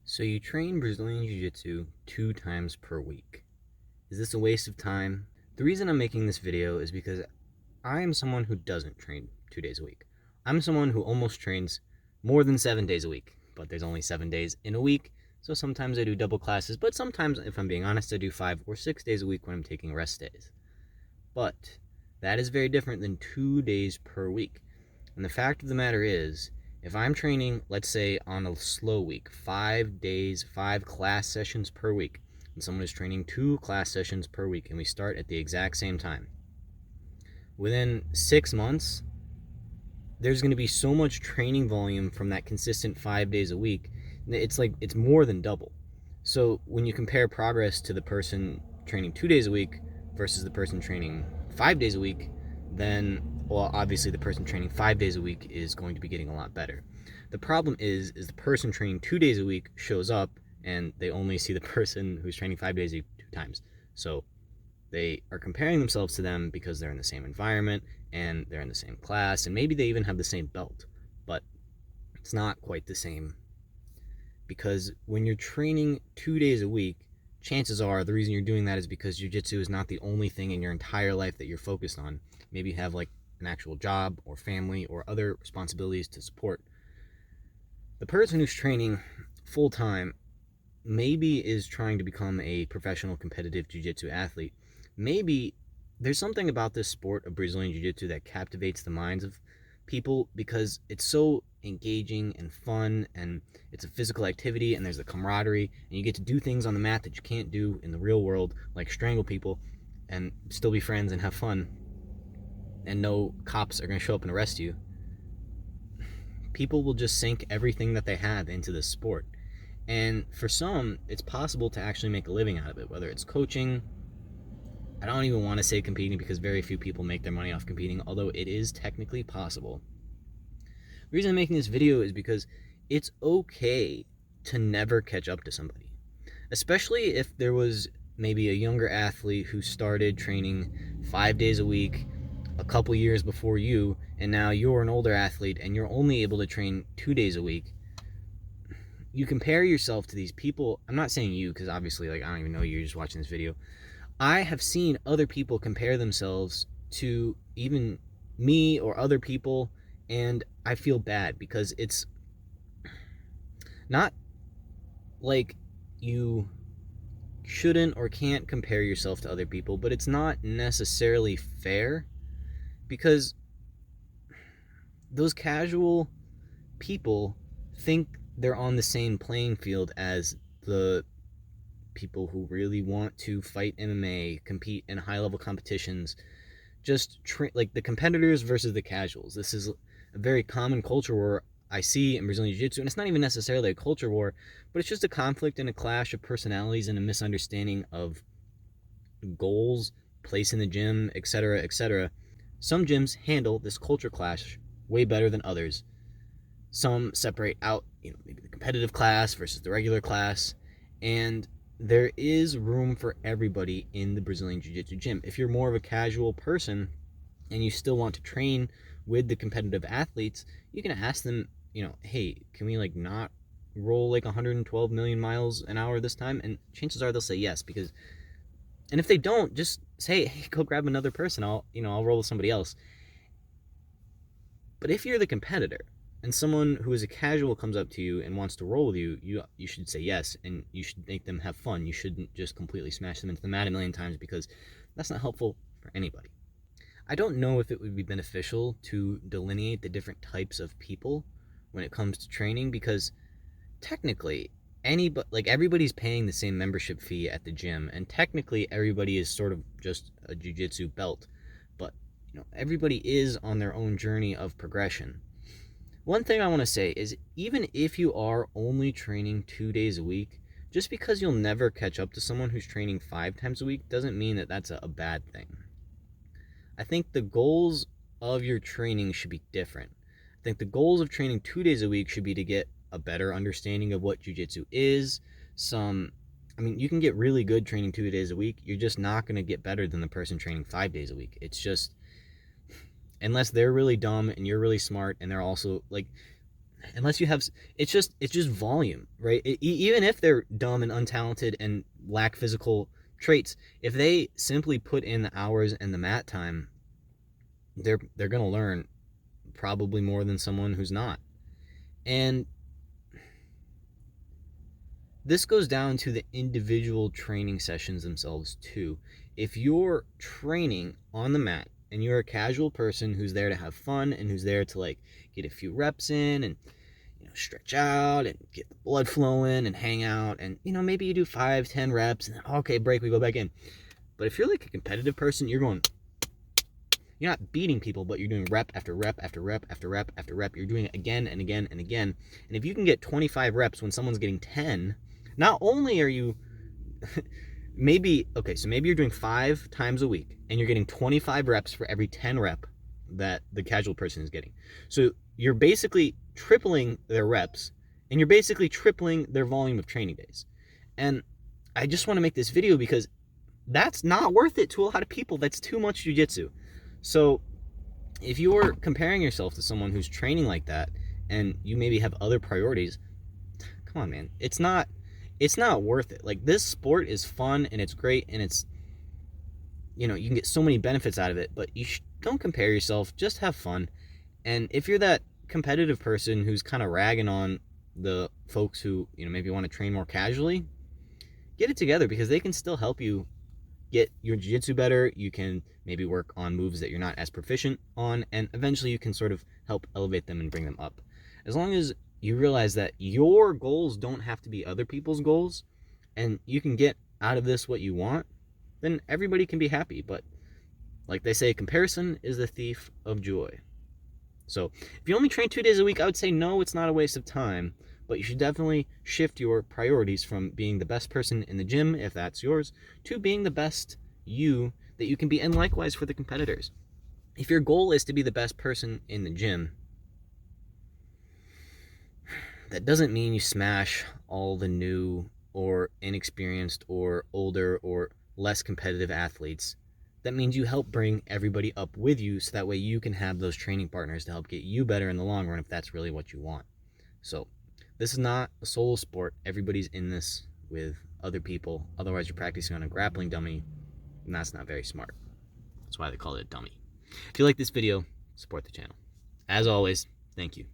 So you train Brazilian Jiu-Jitsu 2 times per week. Is this a waste of time? The reason I'm making this video is because I am someone who doesn't train 2 days a week. I'm someone who almost trains more than 7 days a week, but there's only 7 days in a week, so sometimes I do double classes, but sometimes, if I'm being honest, I do 5 or 6 days a week when I'm taking rest days. But that is very different than 2 days per week. And the fact of the matter is, if I'm training, let's say on a slow week, 5 days, 5 class sessions per week, and someone is training 2 class sessions per week, and we start at the exact same time, within 6 months, there's going to be so much training volume from that consistent 5 days a week. It's more than double. So when you compare progress to the person training 2 days a week versus the person training 5 days a week, then, well, obviously the person training 5 days a week is going to be getting a lot better. The problem is the person training 2 days a week shows up and they only see the person who's training 5 days a week 2 times. So they are comparing themselves to them because they're in the same environment and they're in the same class, and maybe they even have the same belt, but it's not quite the same. Because when you're training 2 days a week, chances are the reason you're doing that is because jiu-jitsu is not the only thing in your entire life that you're focused on. Maybe you have like an actual job or family or other responsibilities to support. The person who's training full-time maybe is trying to become a professional competitive jiu-jitsu athlete. Maybe there's something about this sport of Brazilian Jiu-Jitsu that captivates the minds of people because it's so engaging and fun, and it's a physical activity, and there's a camaraderie, and you get to do things on the mat that you can't do in the real world, like strangle people and still be friends and have fun, and no cops are going to show up and arrest you. People will just sink everything that they have into this sport. And for some, it's possible to actually make a living out of it, whether it's coaching. I don't even want to say competing because very few people make their money off competing, although it is technically possible. The reason I'm making this video is because it's okay to never catch up to somebody, especially if there was maybe a younger athlete who started training 5 days a week a couple years before you, and now you're an older athlete and you're only able to train 2 days a week. You compare yourself to these people. I'm not saying you, because obviously, like, I don't even know you, you're just watching this video. I have seen other people compare themselves to even me or other people, and I feel bad because it's not like you shouldn't or can't compare yourself to other people, but it's not necessarily fair because those casual people think they're on the same playing field as the people who really want to fight MMA, compete in high-level competitions, just like the competitors versus the casuals. This is a very common culture war I see in Brazilian Jiu-Jitsu, and it's not even necessarily a culture war, but it's just a conflict and a clash of personalities and a misunderstanding of goals, place in the gym, etc., etc. Some gyms handle this culture clash way better than others. Some separate out, maybe the competitive class versus the regular class, and there is room for everybody in the Brazilian Jiu-Jitsu gym. If you're more of a casual person and you still want to train with the competitive athletes, you can ask them, hey, can we like not roll like 112 million miles an hour this time? And chances are they'll say yes, because, and if they don't, just say, hey, go grab another person. I'll roll with somebody else. But if you're the competitor and someone who is a casual comes up to you and wants to roll with you, you should say yes, and you should make them have fun. You shouldn't just completely smash them into the mat a million times, because that's not helpful for anybody. I don't know if it would be beneficial to delineate the different types of people when it comes to training, because technically everybody's paying the same membership fee at the gym, and technically everybody is sort of just a jiu-jitsu belt, but everybody is on their own journey of progression. One thing I want to say is, even if you are only training 2 days a week, just because you'll never catch up to someone who's training 5 times a week doesn't mean that that's a bad thing. I think the goals of your training should be different. I think the goals of training 2 days a week should be to get a better understanding of what jiu-jitsu is. You can get really good training 2 days a week. You're just not going to get better than the person training 5 days a week. It's just, unless they're really dumb and you're really smart, and they're also like, unless you have, it's just volume, right? Even if they're dumb and untalented and lack physical traits, if they simply put in the hours and the mat time, they're going to learn probably more than someone who's not. And this goes down to the individual training sessions themselves too. If you're training on the mat and you're a casual person who's there to have fun and who's there to like get a few reps in and stretch out and get the blood flowing and hang out, and maybe you do 5-10 reps and then, okay, break, we go back in. But if you're like a competitive person, you're not beating people, but you're doing rep after rep after rep after rep after rep. You're doing it again and again and again. And if you can get 25 reps when someone's getting 10, not only are you maybe you're doing 5 times a week and you're getting 25 reps for every 10 rep that the casual person is getting. So you're basically tripling their reps and you're basically tripling their volume of training days. And I just want to make this video because that's not worth it to a lot of people. That's too much jiu-jitsu. So if you're comparing yourself to someone who's training like that and you maybe have other priorities, come on, man. It's not worth it. Like, this sport is fun and it's great and it's, you can get so many benefits out of it, but don't compare yourself. Just have fun. And if you're that competitive person who's kind of ragging on the folks who, maybe want to train more casually, get it together, because they can still help you get your jiu-jitsu better. You can maybe work on moves that you're not as proficient on, and eventually you can sort of help elevate them and bring them up. As long as you realize that your goals don't have to be other people's goals and you can get out of this what you want, then everybody can be happy. But like they say, comparison is the thief of joy. So if you only train 2 days a week, I would say no, it's not a waste of time, but you should definitely shift your priorities from being the best person in the gym, if that's yours, to being the best you that you can be, and likewise for the competitors. If your goal is to be the best person in the gym, that doesn't mean you smash all the new or inexperienced or older or less competitive athletes. That means you help bring everybody up with you, so that way you can have those training partners to help get you better in the long run, if that's really what you want. So this is not a solo sport. Everybody's in this with other people. Otherwise, you're practicing on a grappling dummy, and that's not very smart. That's why they call it a dummy. If you like this video, support the channel. As always, thank you.